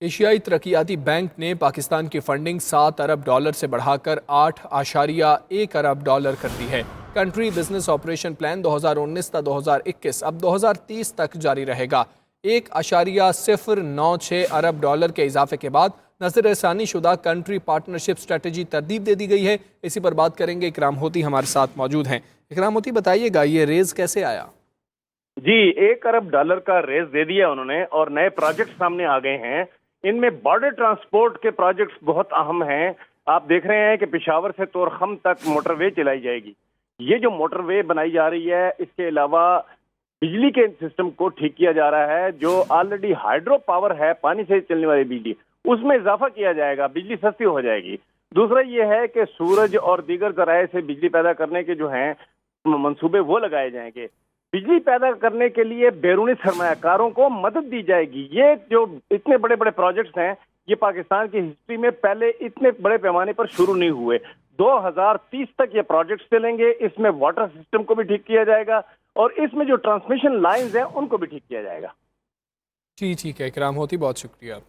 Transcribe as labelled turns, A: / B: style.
A: एशियाई तरक्याती बैंक ने पाकिस्तान की फंडिंग $7 अरब से बढ़ाकर $8.1 अरब कर दी है। Country business operation plan 2019 ta 2021 अब 2030 तक जारी रहेगा। $1.096 अरब के इजाफे के बाद नजर ثانی शुदा कंट्री पार्टनरशिप स्ट्रेटजी तरतीब दे दी गई है। इसी पर बात करेंगे। इकराम होती हमारे साथ मौजूद हैं। इकराम होती, बताइएगा ये रेज कैसे आया?
B: जी, $1 अरब का रेस दे दिया उन्होंने और नए प्रोजेक्ट सामने आ गए हैं। इनमें बॉर्डर ट्रांसपोर्ट के प्रोजेक्ट्स बहुत अहम हैं। आप देख रहे हैं कि पेशावर से तोरखम तक मोटरवे चलाई जाएगी। ये जो मोटरवे बनाई जा रही है, इसके अलावा बिजली के सिस्टम को ठीक किया जा रहा है। जो ऑलरेडी हाइड्रो पावर है, पानी से चलने वाली बिजली, उसमें इजाफा किया जाएगा, बिजली सस्ती हो जाएगी। दूसरा ये है कि सूरज और दीगर जराए से बिजली पैदा करने के जो हैं मंसूबे वो लगाए जाएंगे। बिजली पैदा करने के लिए बैरूनी सरमायाकारों को मदद दी जाएगी। ये जो इतने बड़े बड़े प्रोजेक्ट्स हैं, ये पाकिस्तान की हिस्ट्री में पहले इतने बड़े पैमाने पर शुरू नहीं हुए। 2030 तक ये प्रोजेक्ट्स चलेंगे। इसमें वाटर सिस्टम को भी ठीक किया जाएगा और इसमें जो ट्रांसमिशन लाइंस हैं उनको भी ठीक किया जाएगा।
A: जी ठीक है, इकराम होती, बहुत शुक्रिया।